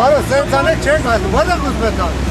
Բարը սենցանը չենք ասում, ո՞ր եք ուզում եք ասում։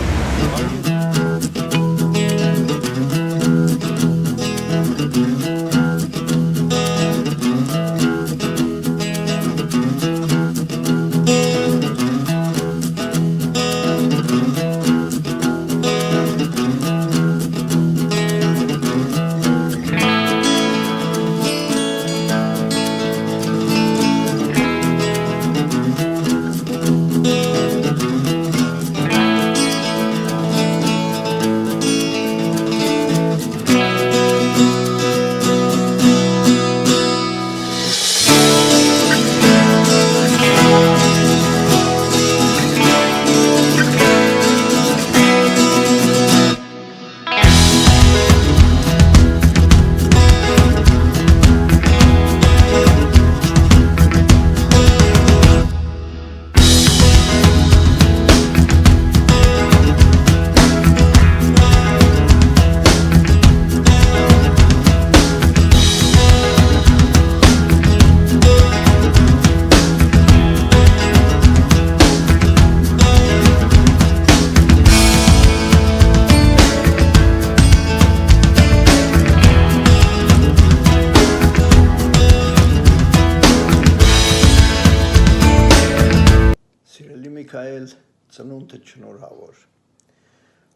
Միքայել ծնունդը չնորհավոր։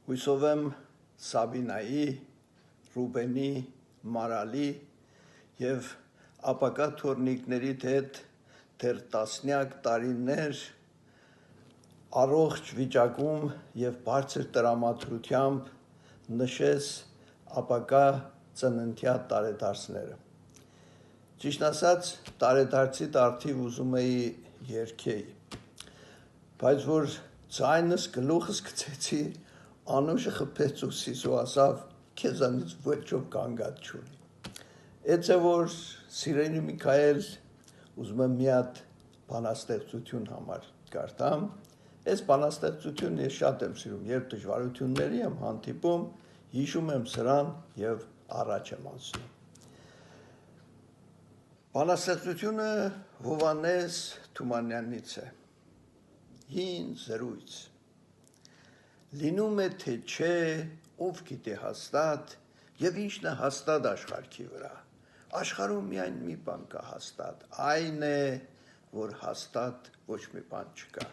Հույսով եմ Սաբինայի, Ռուբենի, Մարալի և ապակա թորնիկներիդ հետ դեռ տասնյակ տարիներ առողջ վիճակում և բարձր տրամադրությամբ նշես ապակա ծննդյա տարեդարձները։ Ճիշտ ասած, տարեդարձի արդիվ ուզում էի երգեի, բայց որ ձայնս գլուխս գցեցի, Անուշը խփեց ուսիս ու ասավ, քեզանից ոչով կանգած չունի։ Էցե որ սիրելի Միքայել, ուզում եմ մի հատ բանաստեղծություն համար կարդամ, այս բանաստեղծությունն ես շատ եմ սիրում, երբ դժվարությունների եմ հանդիպում, հիշում եմ սրան և առաջ եմ անցնում։ Բանաստեղծությունը Հովհաննես Թումանյանից է։ Հին զրույց։ Լինում է թե չէ, ով գիտե հաստատ, և ինչն է հաստատ աշխարհքի վրա։ Աշխարհում միայն մի բան կա հաստատ, այն է, որ հաստատ ոչ մի բան չկա։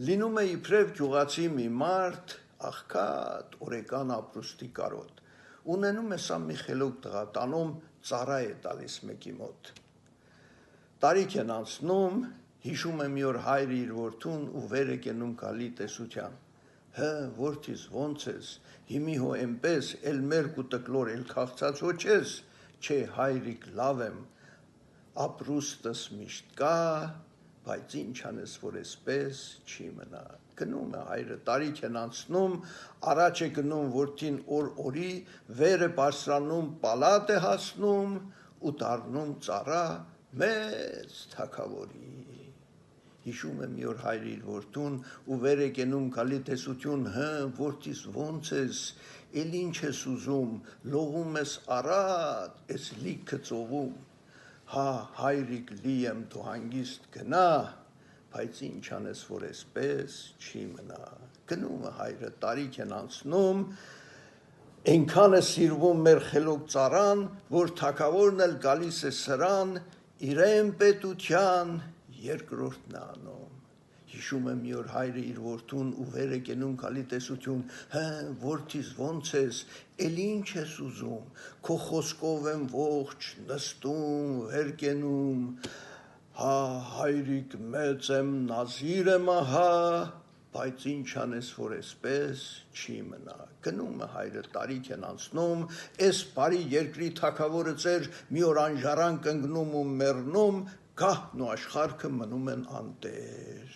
Լինում է իբրև գյուղացի մի մարդ, աղքատ օրեկան ապրուստի կարոտ, ունենում է սա մի խելոք տղա, տանում ծառա է տալիս մեկի մոտ։ Տարիք են անցնում, հիշում է մի օր հայրը իր որդուն ու վեր է կենում գալի տեսության։ Հը, որդիս, ոնց ես, հիմի հո էնպես, էլ մերկ ու տկլոր, էլ քաղցած հո չես, չէ հայրիկ լավ եմ, ապրուստս միշտ կա, բայց ինչ անես, որ էսպես չի մնա։ Գնում է հայրը, տարիք են անցնում, առաջ է գնում որդին օր-օրի, վեր է բարձրանում, պալատ է հասնում ու դառնում ծառա մեծ թագավորի։ Հիշում է մի օր հայրը իր որդուն ու վեր է կենում գալի տեսություն, հը, որդիս ոնց ես, էլ ինչ ես ուզում, լողում ես առատ, ես լիքը ծովում, հա հայրիկ լի եմ դու հանգիստ գնա, բայց ինչ անես, որ էսպես չի մնա։ Գնում է հայրը, տարիք են անցնում, այնքան է սիրվում մեր խելոք ծառան, որ թագավորն էլ գալիս է սրան, իրեն պետության երկրորդն է անում։ Հիշում է մի օր հայրը իր որդուն ու վեր է կենում գալի տեսություն, հը, որդիս ոնց ես, էլ ինչ ես ուզում, քո խոսքով եմ ողջ նստում, վեր կենում, հա հայրիկ մեծ եմ, նազիր եմ ահա, բայց ինչ անես, որ էսպես չի մնա։ Գնում է հայրը, տարիք են անցնում, էս բարի երկրի թագավորը ծեր մի օր անժառանգ ընկնում ու մեռնում, գահն ու աշխարհքը մնում են անտեր։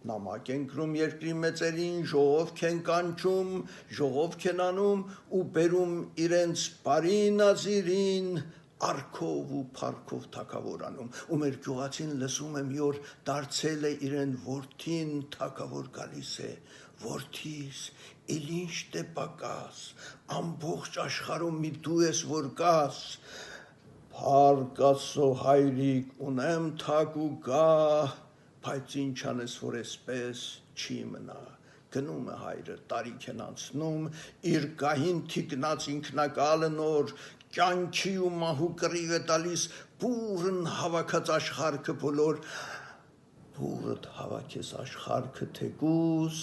Նամակ են գրում երկրի մեծերին, ժողովք են կանչում, ժողովք են անում ու բերում իրենց բարի նազիրին, արքով ու փառքով թագավորանում, ու մեր գյուղացին լսում է մի օր դարձել է իրեն որդին, թագավոր գալիս է, որդիս, էլ ինչ դե պակաս, ամբողջ աշխարհում մի դու ես որ կաս, փառք Աստծո հայրիկ, ունեմ թագ ու գահ, բայց ինչ անես, որ էսպես չի մնա։ Գնում է հայրը, տարիք են անցնում, իր գահին թիկնած ինքնակալը նոր, կյանքի ու մահու կռիվ է տալիս, բուրըն հավաքած աշխարհքը բոլոր, բուրըդ հավաքես աշխարհքը թեկուզ,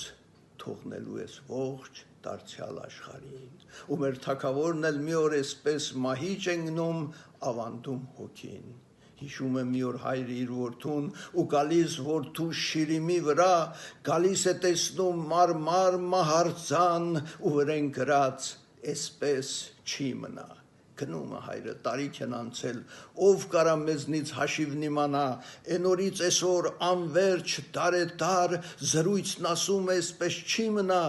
թողնելու ես ողջ դարձյալ աշխարհին, ու մեր թագավորն էլ մի օր էսպես մահիճ ընկնում, ավանդում հոգին։ Հիշում է մի օր հայրը իր որդուն ու գալիս որդու շիրիմի վրա, գալիս է տեսնում մարմար մահարձան ու վրեն գրած, էսպես չի մնա։ Գնում է հայրը, տարիք են անցել, ով կարա մեզնից հաշիվն իմանա, էն օրից այսօր անվերջ դարետար, զրույցն ասում է էսպես չի մնա,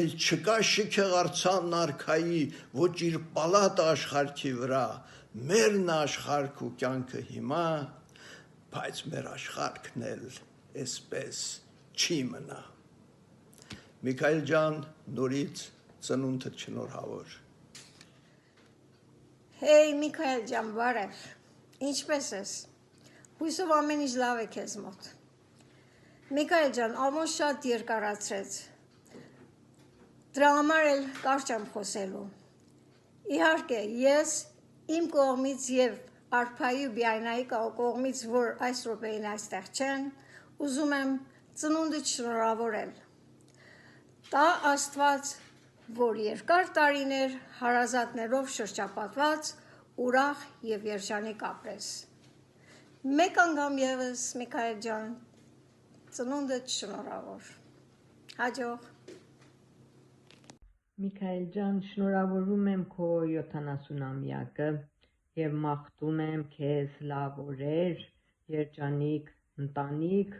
էլ չկա շքեղարցան արքայի, ոչ իր պալատը աշխարհքի վրա, մերն աշխարհք ու կյանքը հիմա, բայց մեր աշխարհքն էլ էսպես չի մնա։ Միքայել ջան, նորից ծնունդդ շնորհավոր։ Հեյ Միքայել ջան, բարև, ինչպես ես, հույսով ամեն ինչ լավ է քեզ մոտ։ Միքայել ջան, ամոս շատ երկարացրեց, դրա համար էլ կարճ եմ խոսելու։ Իհարկե, ես իմ կողմից և Արփայի ու Բիայնայի կողմից, որ այս րոպեին այստեղ չեն, ուզում եմ ծնունդդ շնորհավորել։ Տա Աստված, որ երկար տարիներ հարազատներով շրջապատված, ուրախ և երջանիկ ապրես։ Մեկ անգամ ևս, Միքայել ջան, ծնունդդ շնորհավոր։ Հաջող։ Միքայել ջան, շնորհավորում եմ քո 70-ամյակը և մաղթում եմ քեզ լավ օրեր, երջանիկ ընտանիք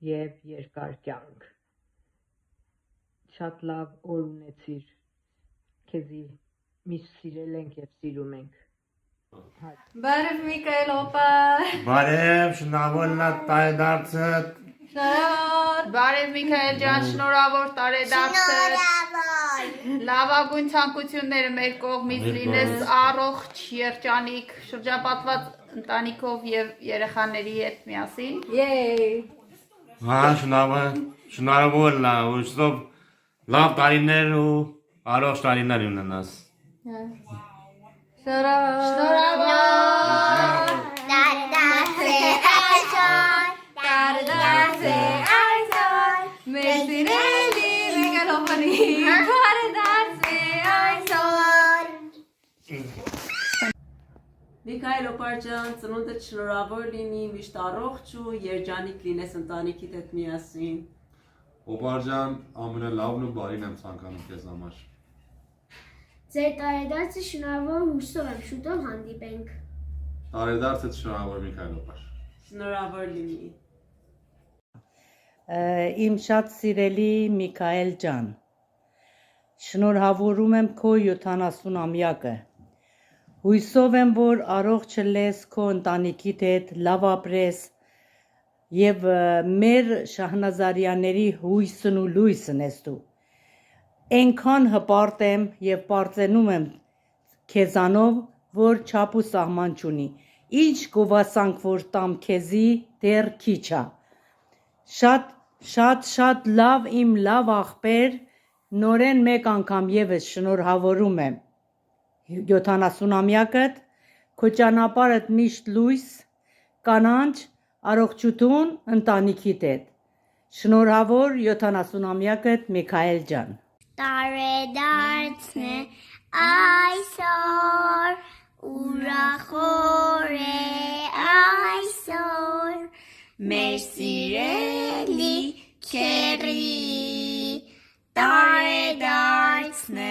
և երկար կյանք։ Շատ լավ օր ունեցիր, քեզի միշտ սիրել ենք և սիրում ենք։ Բարև Միքայել օպա։ Բարև, շնորհավոր լավ տարեդարձդ։ Բարև Միքայել ջան, շնորհավոր տարեդարձդ։ Լավագույն ցանկությունները մեր կողմից լինես առողջ, երջանիկ, շրջապատված ընտանիքով եւ երեխաների հետ միասին։ Շնորհավոր լավ, ուսով լավ տարիներ ու առողջ տարիներ ունենաս։ Միքայել օպարջան, ծնունդդ շնորհավոր լինի, միշտ առողջ ու երջանիկ լինես ընտանիքիդ հետ միասին։ Օպարջան, ամենալավն ու բարին եմ ցանկանում քեզ համար։ Ձեր տարեդարձը շնորհավոր, հույսով եմ շուտով հանդիպենք։ Տարեդարձդ շնորհավոր Միքայել օպար։ Շնորհավոր լինի։ Իմ շատ սիրելի Միքայել ջան, շնորհավորում եմ քո 70-ամյակը։ Հույսով եմ, որ առողջ լես քո ընտանիքիդ հետ, լավ ապրես և մեր Շահնազարյաների հույսն ու լույսն ես դու։ Այնքան հպարտ եմ և պարծենում եմ քեզանով, որ չափ ու սահման չունի։ Ինչ գովասանք որ տամ քեզի, դեռ քիչ ա։ Շատ լավ իմ լավ աղբեր, նորեն մեկ անգամ ևս շնորհավորում եմ 70-ամյակդ, քո ճանապարհդ միշտ լույս, կանանչ, առողջություն ընտանիքիդ հետ։ Շնորհավոր 70-ամյակդ Միքայել ջան։ Տարեդարձն է այսօր, ուրախ օր է այսօր, մեր սիրելի քեռի, տարեդարձն է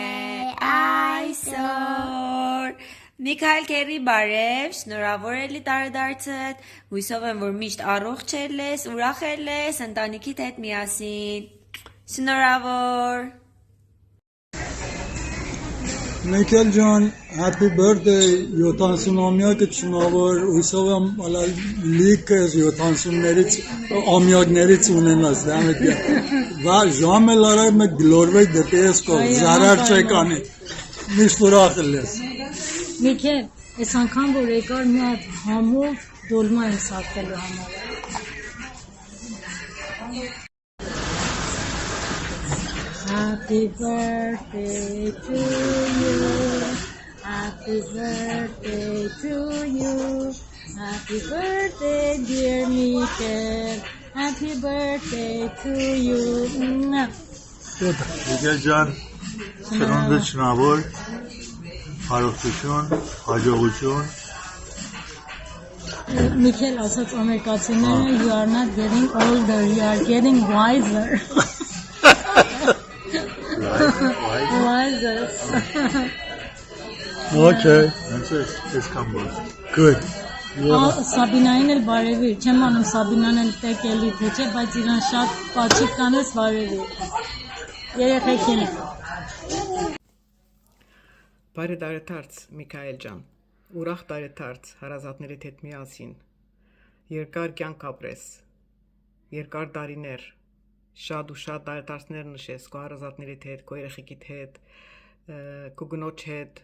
այսօր։ Միքայել քեռի, բարև, շնորհավոր էլի տարեդարձդ, հույսով եմ, որ միշտ առողջ ես, ուրախ ես, ընտանիքիդ հետ միասին։ Շնորհավոր։ Միքայել ջան, happy birthday, 70-ամյակը շնորհավոր, հույսով եմ լիքը 70-ներից ամյակներից ունենաս, դա ժամը լարայ մեկ գլորվեք դեպի ես կող, զարար չեք անի, միշտ ուրախ ես։ Միքայել, այս անգամ որ եկար մի հատ համով դոլմա եմ սարքելու համար։ Happy birthday to you. Happy birthday to you. Happy birthday, dear Mikel. Happy birthday to you. Mikel ջան, ծնունդը շնորհավոր, հարողություն, հաջողություն։ Mikel ասաց ամերիկացիները, you are not getting older, you are getting wiser. Wiser. Okay, it's come back. Good. Սաբինային էլ բարևիր, չեմ անում Սաբինան էլ տեկելի թե չէ, բայց իրան շատ պաչիկ կանես բարևիր։ Երեխեքին։ Բարի տարեդարձ Միքայել ջան, ուրախ տարեդարձ հարազատներիդ հետ միասին, երկար կյանք ապրես, երկար տարիներ, շատ ու շատ տարեդարձներ նշես քո հարազատներիդ հետ, քո երեխեքիդ հետ, քո գնոջ հետ,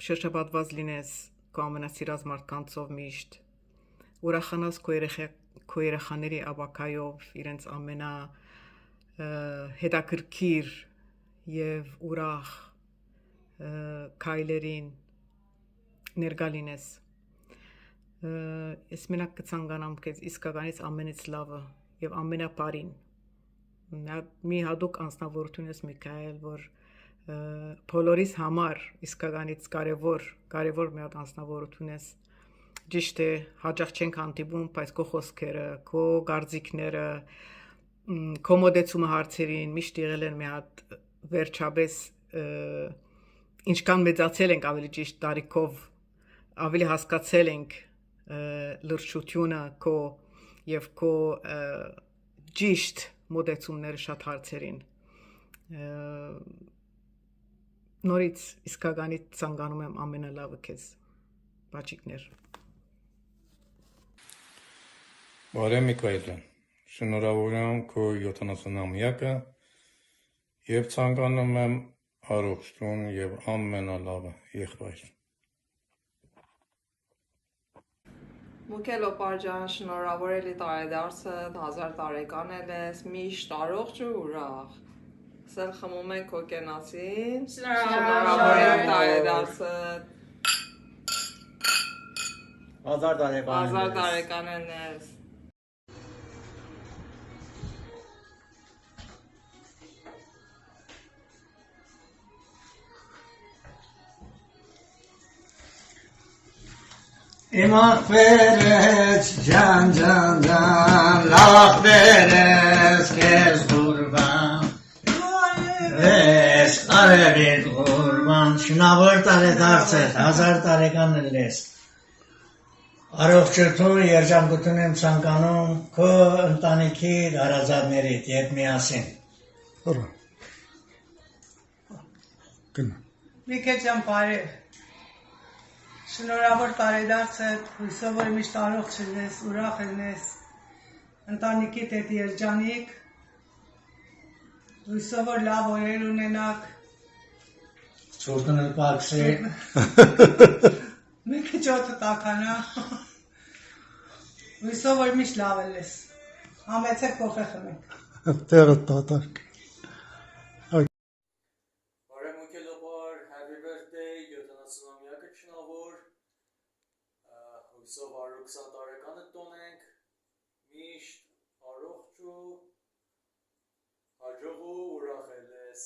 շրջապատված լինես քո ամենասիրած մարդկանցով միշտ, ուրախանաս քո երեխաների աբակայով, իրենց ամենա հետաքրքիր եւ ուրախ քայլերին ներկա լինես։ Ես մենակ կցանկանամ քեզ իսկականից ամենից լավը եւ ամենապարին։ Մի հատուկ անձնավորություն ես Միքայել, որ բոլորիս համար իսկականից կարևոր մի հատ անձնավորություն ես։ Ճիշտ է, հաճախ չենք հանդիպում, բայց քո խոսքերը, քո կարծիքները, քո մոտեցումը հարցերին միշտ եղել են մի հատ վերջապես ինչքան մեծացել ենք ավելի ճիշտ տարիքով, ավելի հասկացել ենք լրջությունը քո եւ քո ճիշտ մոտեցումները շատ հարցերին։ Նորից իսկականից ցանկանում եմ ամենալավը քեզ։ Բաճիկներ։ Բարև Միքայել ջան։ Շնորհավոր եմ քո 70-ամյակը եւ ցանկանում եմ առողջություն եւ ամենալավը եղբայր։ Միքել օպարջան, շնորհավոր էլի տարեդարձը, 1000 տարեկան ես, միշտ առողջ ու ուրախ։ Սել խմում ենք քո կենացին, շնորհավոր եմ տարեդարձը։ 1000 տարեկան ես։ Իմախ վերեց ջան ջան ջան, լավ վերեց կեզ գուրբան, վես արևիտ գուրբան, շնավոր տարեդարձ է, 1000 տարեկան ես, առողջություն, երջանկություն եմ ցանկանում քո ընտանիքի հարազատներիդ հետ միասին։ Միքել ջան, բարև։ Շնորհավոր տարեդարձը, հույսով որ միշտ առողջ լինես, ուրախ լինես, ընտանիքիդ հետ երջանիկ, հույսով որ լավ օրեր ունենաք։ Ցուրտն էլ պակսի։ Մի քիչ օդը տաքանա։ Հույսով որ միշտ լավ լինես։ Համեցեք կոֆե խմենք։ Տեղը տատակ։ Հույսով առու 20 տարեկանը տոնենք, միշտ առողջ ու հաջող ու ուրախ ես։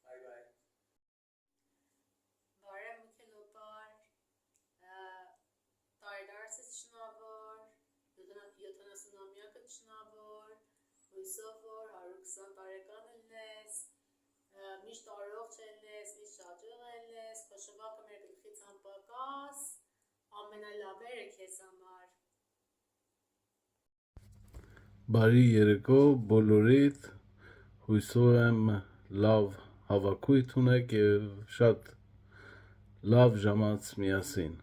Բայ բայ։ Բարև Միքել օպար, տարեդարձս շնորհավոր, 70-ամյակը շնորհավոր, հույսով որ առու 20 տարեկան ես, միշտ առողջ ես, միշտ հաջող ես, քո շվակը մեր գլխից անպակաս, ամենալավերը քեզ համար։ Բարի երեկո բոլորիդ, հույսով եմ լավ հավաքույթ ունեք եւ շատ լավ ժամանց միասին։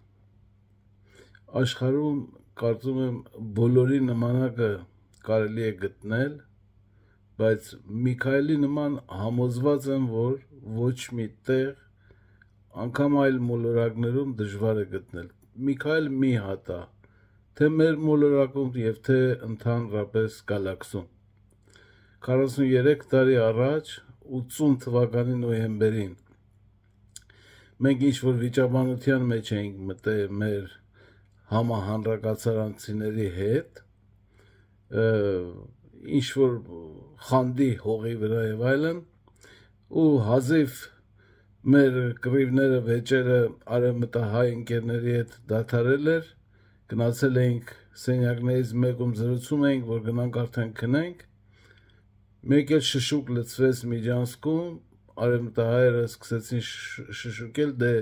Աշխարհում կարծում եմ բոլորի նմանակը կարելի է գտնել, բայց Միքայելի նման համոզված եմ, որ ոչ մի տեղ, անգամ այլ մոլորակներում դժվար է գտնել։ Միքայել մի հատ է, թե մեր մոլորակում եւ թե ընդհանրապես գալաքսում։ 43 տարի առաջ 80 թվականի նոյեմբերին մենք ինչ-որ վիճաբանության մեջ էինք մտել մեր համահանրակացարանցիների հետ, ինչ-որ խանդի հողի վրա եւ այլն, ու հազիվ մեր կռիվները, վեճերը արևմտահայ ընկերների հետ դադարել էր, գնացել էինք սենյակներից մեկում զրուցում էինք, որ գնանք արդեն քնենք, մեկ էլ շշուկ լցվեց Միջանցքում, արևմտահայերը սկսեցին շշուկել, դե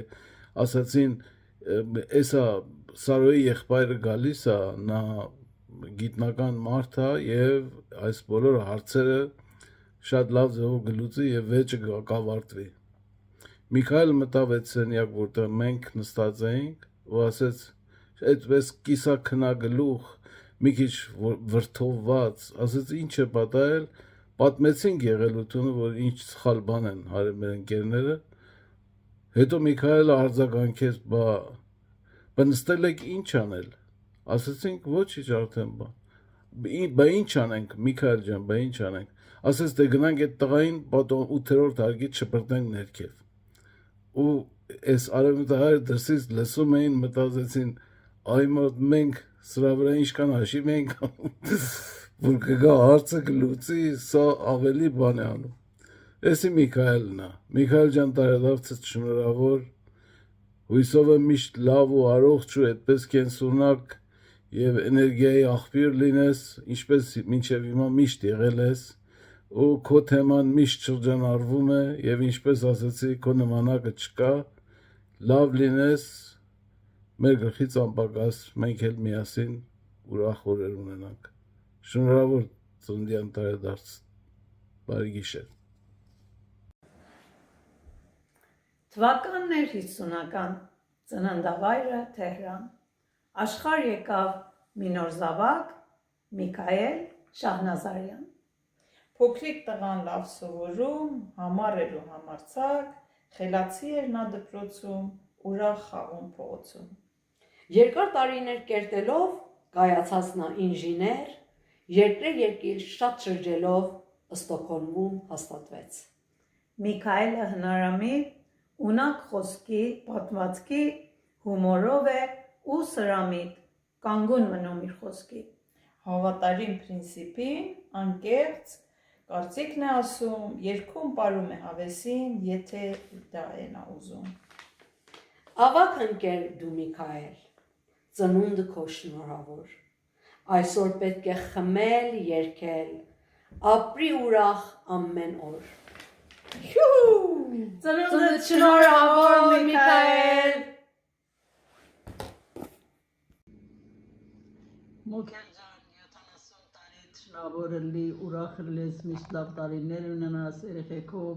ասացին, էսա Սարոյի եղբայրը գալիս է, նա գիտնական մարդ է եւ այս բոլոր հարցերը շատ լավ ձևով գլուծի եւ վեճը կավարտվի։ Միքայել մտավ այդ սենյակ, որտեղ մենք նստած էինք, ու ասեց, այդպես կիսաքնագլուխ, մի քիչ վրդովված, ասեց ինչ է պատահել, պատմեցինք եղելությունը, որ ինչ սխալ բան են արել մեր ընկերները, հետո Միքայելը արձագանքեց, բա նստել եք ինչ անել, ասեցինք ոչինչ արդեն բա ինչ անենք, Միքայել ջան, բա ինչ անենք, ասեց դե գնանք այդ տղային 8-րդ հարկից շպրտենք ներքև, ու այս արևմտահայերը դրսից լսում էին, մտածեցին, այ մոտ մենք սրա վրա ինչքան հաշիվ ենք որ կգա հարցը կլուծի, սա ավելի բան է անում։ Էսի Միքայելն է, Միքայել ջան տարեդարձդ շնորհավոր, հույսով եմ միշտ լավ ու առողջ ու այդպես կենսունակ եւ էներգիայի աղբյուր լինես, ինչպես մինչեւ հիմա միշտ եղել ես, ու քո թեման միշտ շրջանառվում է եւ ինչպես ասացի, քո նմանակը չկա, լավ լինես, մեր գլխից անպակաս մենք էլ միասին ուրախ օրեր ունենանք։ Շնորհավոր ծննդյան տարեդարձ, բարի գիշեր։ Թվականներ 50-ական, ծննդավայրը Թեհրան, աշխարհ եկավ մի նոր զավակ, Միքայել Շահնազարյան։ Փոքրիկ տղան լավ սովորում, համառ էր ու համարձակ, խելացի էր նա դպրոցում, ուրախ խաղում փողոցում։ Երկար տարիներ կերտելով կայացած նա ինժեներ, երկիր շատ շրջելով Ստոկհոլմում հաստատվեց։ Միքայելը հնարամիտ, ունակ խոսքի, պատմվածքի, հումորով է ու սրամիտ, կանգուն մնում իր խոսքի։ Հավատարիմ պրինցիպին, անկեղծ, կարծիքն է ասում, երգում պարում է հավեսին, եթե դա է նա ուզում։ Ավակ ընկեր դու Միքայել, ծնունդը քո շնորհավոր, այսօր պետք է խմել, երգել, ապրի ուրախ ամեն օր։ Ծնունդդ շնորհավոր Միքայել։ Մոքեն ջան, 70 տարի շնորհավոր լի, ուրախ լես, միշտ լավ տարիներ ունենաս, երեխեքով,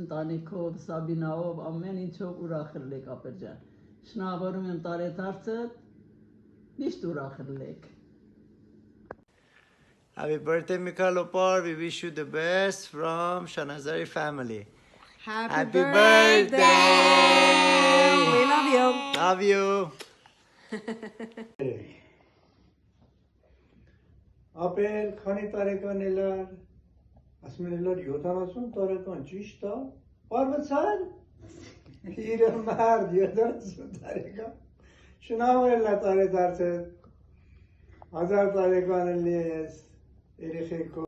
ընտանիքով, Սաբինաով, ամեն ինչով ուրախ լեք ապեր ջան։ Շնորհավորում եմ տարեդարձդ, միշտ ուրախ լեք։ Happy birthday, Mikhail Opar. We wish you the best from Shanazari family. Happy birthday! We love you. Love you. Ապեր, քանի տարեկան էլար, ասում են էլար 70 տարեկան, ճիշտ է, պարվեցան, իրը մարդ 70 տարեկան, շնավոր էլա տարեդարձ է, 1000 տարեկան էլի ես, երեխեքով։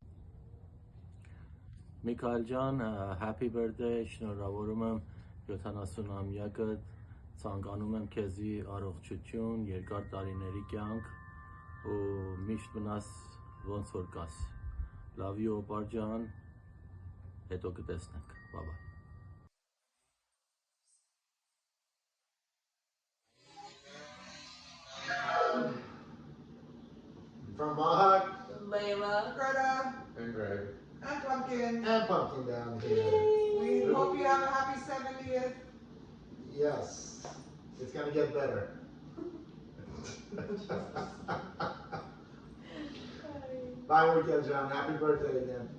Միքայել ջան, happy birthday, շնորհավորում եմ 70-ամյակը, ցանկանում եմ քեզի առողջություն, երկար տարիների կյանք ու միշտ մնաս ոնց որ կաս։ Love you, Opar ջան, հետո կտեսնենք, bye bye։ From Mahak, Layla, Greta, and Greg, and Pumpkin. and Pumpkin down here. We hope you have a happy 70th. Yes, it's gonna get better. Bye, weekend, John. Happy birthday again.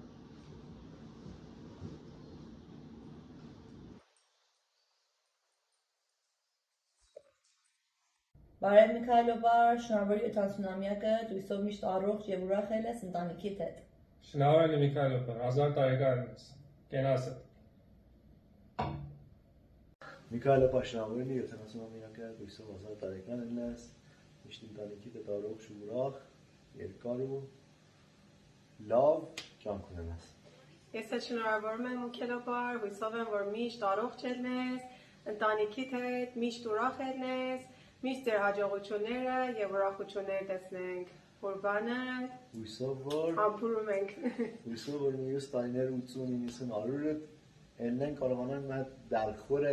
Բարև Միքայելովար, շնորհավոր 70-ամյակը, հույսով միշտ առողջ եւ ուրախ ելես ընտանիքիդ հետ։ Շնորհավոր եմ Միքայելովար, 1000 տարեկան ես, կենաս ես։ Միքայելովար, շնորհավոր եմ 70-ամյակը, հույսով 1000 տարեկան ես, միշտ ընտանիքիդ հետ առողջ ու ուրախ, երկար ու լավ կյանք ունենաս։ Ես էլ շնորհավորում եմ Միքայելովար, հույսով եմ, որ միշտ առողջ ելնես, ընտանիքիդ հետ միշտ ուրախ ելնես, միշտ ձեր հաջողությունները եւ ուրախությունները տեսնենք, Ուրբանը հույսով որ համբուրում ենք։ Հույսով որ մյուս տարիներ 80-90 100-ը ելնեն կարողանան մատ դարխորը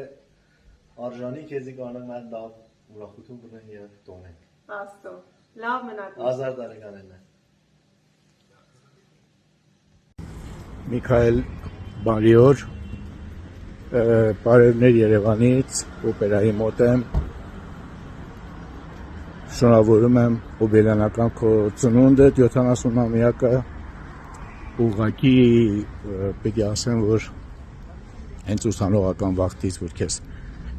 արժանի քեզի կարողանան մատ լավ ուրախություն բռնեն եւ տոնեն։ Աստո։ Լավ մնաք։ 1000 տարեկան ելնեն։ Միքայել բարի օր, բարևներ Երևանից, օպերայի մոտ եմ, շնորհավորում եմ օբելյանական քո ծնունդդ 70-ամյակը, ուղղակի պետք է ասեմ, որ հենց ուսանողական վաղտից, որ քեզ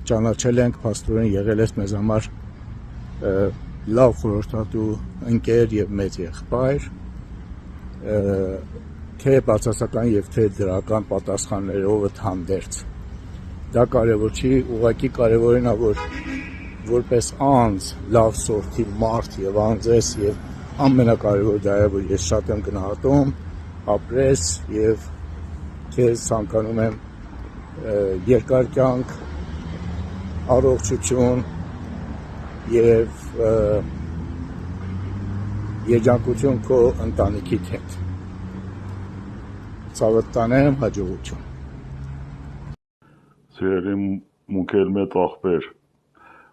ճանաչել ենք, փաստորեն եղել ես մեզ համար լավ խորհրդատու ընկեր եւ մեծ եղբայր, թե բացասական եւ թե դրական պատասխաններով հանդերձ։ Դա կարևոր չի, ուղղակի կարևորն է, որ որպես անձ լավ սորտի մարդ եւ անձես եւ ամենակարևոր դա է, որ ես շատ եմ գնահատում, ապրես եւ քեզ ցանկանում եմ երկար կյանք, առողջություն եւ երջանկություն քո ընտանիքիդ հետ։ Ցավդ տանեմ, հաջողություն։ Սիրելի Մուքել մեծ աղբեր,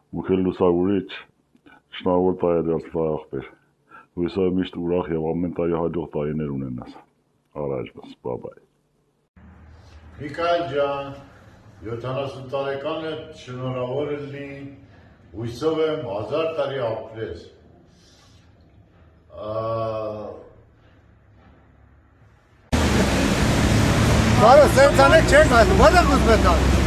Մուքել լուսավորիչ, շնորհավոր տարեդարձ աղբեր։ Հույսով միշտ ուրախ եւ ամեն տարի հաջող տարիներ ունենաս։ Առաջ բայ։ Միքայել ջան, 70 տարեկան է, շնորհավոր լինի, հույսով եմ 1000 տարի ապրես։ Բարը սենց անեք չենք ասում, ո՞նց եք ուզում եք անում։